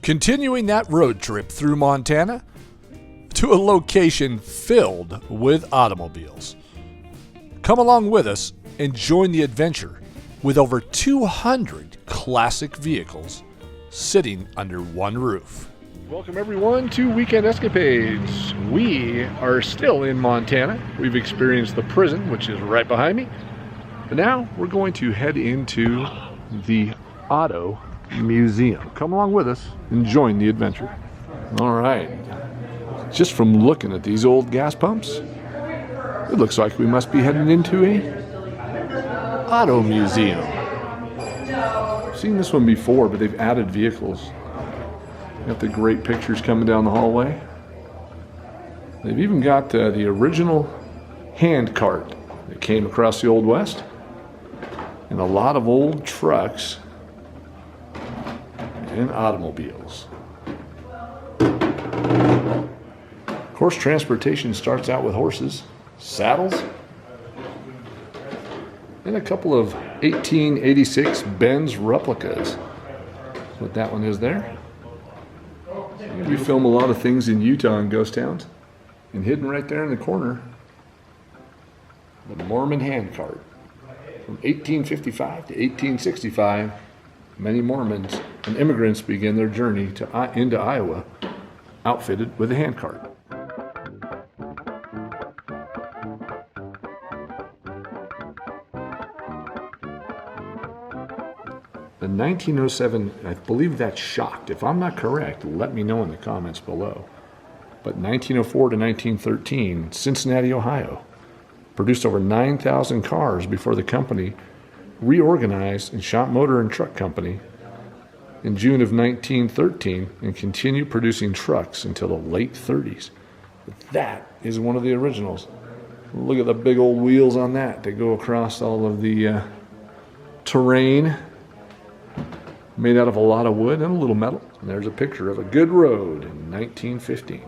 Continuing that road trip through Montana to a location filled with automobiles. Come along with us and join the adventure with over 200 classic vehicles sitting under one roof. Welcome everyone to Weekend Escapades. We are still in Montana. We've experienced the prison, which is right behind me. But now we're going to head into the Auto Museum. Come along with us and join the adventure. All right. Just from looking at these old gas pumps, it looks like we must be heading into a auto museum. I've seen this one before, but they've added vehicles. Got the great pictures coming down the hallway. They've even got the original hand cart that came across the Old West, and a lot of old trucks and automobiles. Of course, transportation starts out with horses, saddles, and a couple of 1886 Benz replicas. That's what that one is there. We film a lot of things in Utah and ghost towns, and hidden right there in the corner, the Mormon hand cart. From 1855 to 1865, many Mormons and immigrants began their journey into Iowa, outfitted with a hand cart. The 1907, I believe that's shocked. If I'm not correct, let me know in the comments below. But 1904 to 1913, Cincinnati, Ohio, produced over 9,000 cars before the company reorganized and Shop Motor and Truck Company in June of 1913 and continued producing trucks until the late 30s. But that is one of the originals. Look at the big old wheels on that. They go across all of the terrain. Made out of a lot of wood and a little metal. And there's a picture of a good road in 1915.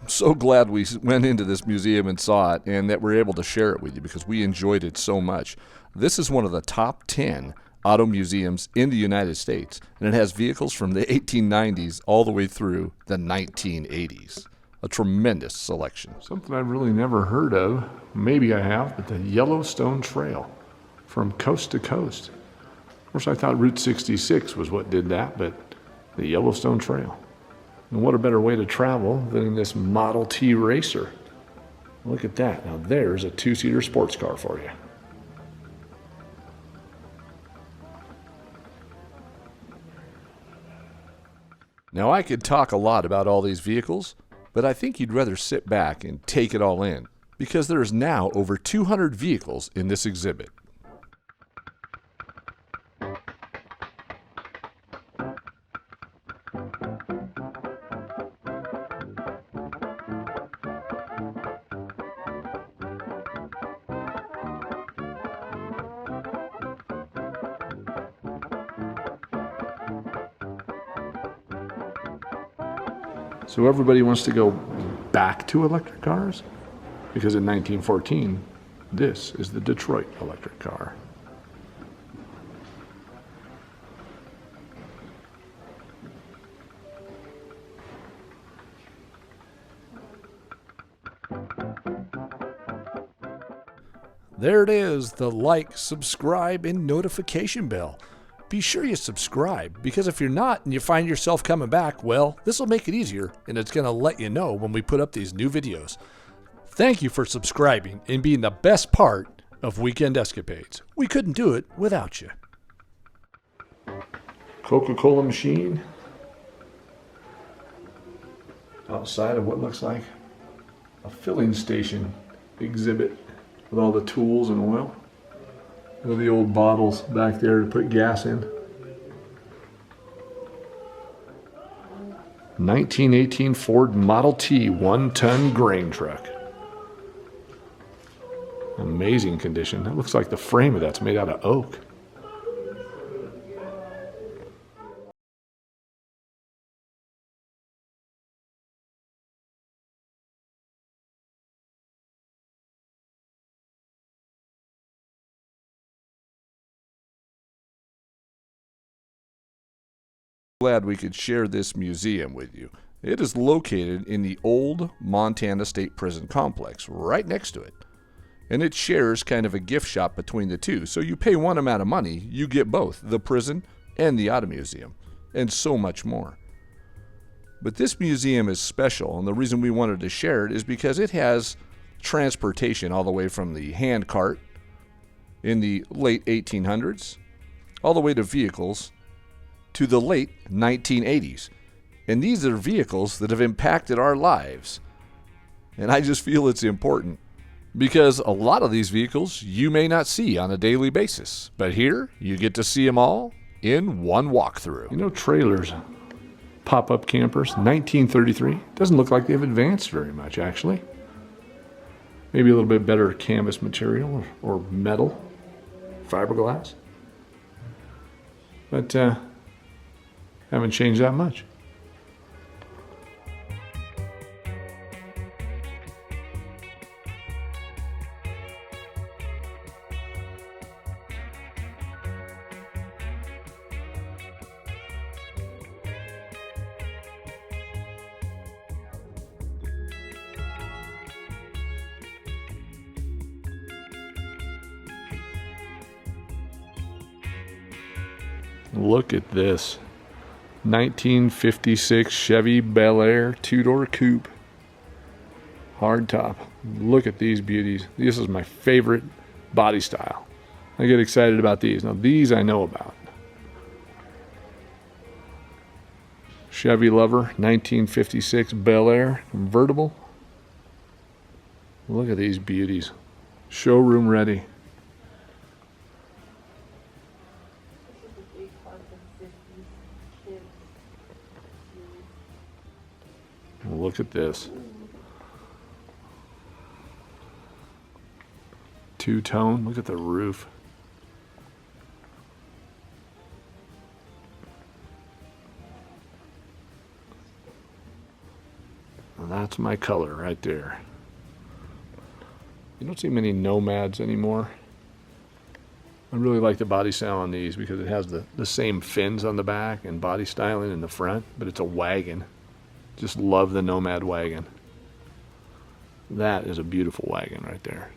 I'm so glad we went into this museum and saw it, and that we're able to share it with you because we enjoyed it so much. This is one of the top 10 auto museums in the United States, and it has vehicles from the 1890s all the way through the 1980s. A tremendous selection. Something I've really never heard of, maybe I have, but the Yellowstone Trail from coast to coast. Of course, I thought Route 66 was what did that, but the Yellowstone Trail. And what a better way to travel than in this Model T racer. Look at that. Now there's a two-seater sports car for you. Now I could talk a lot about all these vehicles, but I think you'd rather sit back and take it all in, because there is now over 200 vehicles in this exhibit. So everybody wants to go back to electric cars? Because in 1914, this is the Detroit electric car. There it is, the like, subscribe, and notification bell. Be sure you subscribe, because if you're not and you find yourself coming back, well, this will make it easier, and it's going to let you know when we put up these new videos. Thank you for subscribing and being the best part of Weekend Escapades. We couldn't do it without you. Coca-Cola machine outside of what looks like a filling station exhibit with all the tools and oil. Look at the old bottles back there to put gas in. 1918 Ford Model T 1-ton grain truck. Amazing condition. That looks like the frame of that's made out of oak. Glad we could share this museum with you. It is located in the old Montana State Prison complex, right next to it. And it shares kind of a gift shop between the two. So you pay one amount of money, you get both, the prison and the auto museum, and so much more. But this museum is special, and the reason we wanted to share it is because it has transportation all the way from the hand cart in the late 1800s, all the way to vehicles to the late 1980s. And these are vehicles that have impacted our lives. And I just feel it's important because a lot of these vehicles you may not see on a daily basis. But here, you get to see them all in one walkthrough. You know, trailers, pop-up campers, 1933. Doesn't look like they've advanced very much, actually. Maybe a little bit better canvas material or metal, fiberglass. But haven't changed that much. Look at this. 1956 Chevy Bel Air two-door coupe. Hardtop. Look at these beauties. This is my favorite body style. I get excited about these. Now these I know about. Chevy Lover 1956 Bel Air convertible. Look at these beauties. Showroom ready. Look at this. Two-tone. Look at the roof. Well, that's my color right there. You don't see many Nomads anymore. I really like the body style on these because it has the same fins on the back and body styling in the front, but it's a wagon. Just love the Nomad wagon. That is a beautiful wagon right there.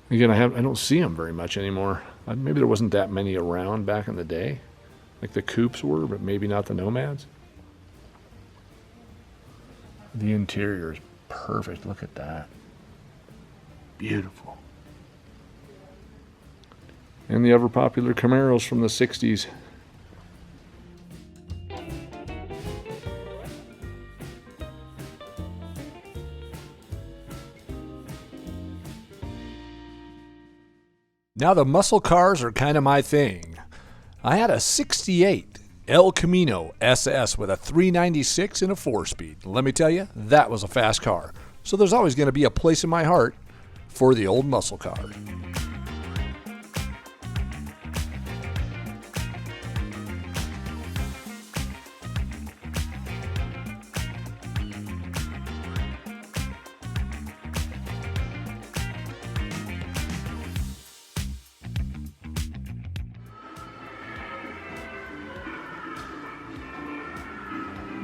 Again, I don't see them very much anymore. Maybe there wasn't that many around back in the day, like the coupes were, but maybe not the Nomads. The interior is perfect. Look at that. Beautiful. And the ever popular Camaros from the 60s. Now the muscle cars are kind of my thing. I had a 68 El Camino SS with a 396 and a 4-speed. Let me tell you, that was a fast car. So there's always going to be a place in my heart for the old muscle car.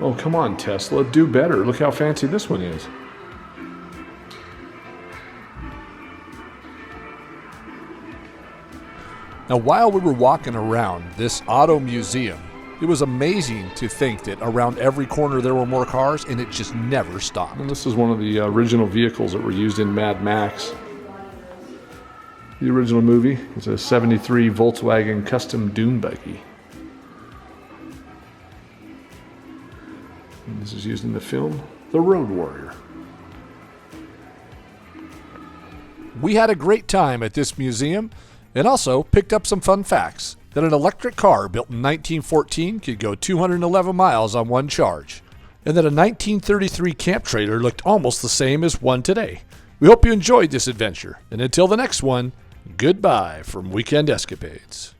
Oh, come on, Tesla. Do better. Look how fancy this one is. Now, while we were walking around this auto museum, it was amazing to think that around every corner there were more cars, and it just never stopped. And this is one of the original vehicles that were used in Mad Max. The original movie. It's a 73 Volkswagen custom dune buggy. And this is used in the film The Road Warrior. We had a great time at this museum and also picked up some fun facts that an electric car built in 1914 could go 211 miles on one charge, and that a 1933 camp trailer looked almost the same as one today. We hope you enjoyed this adventure, and until the next one, goodbye from Weekend Escapades.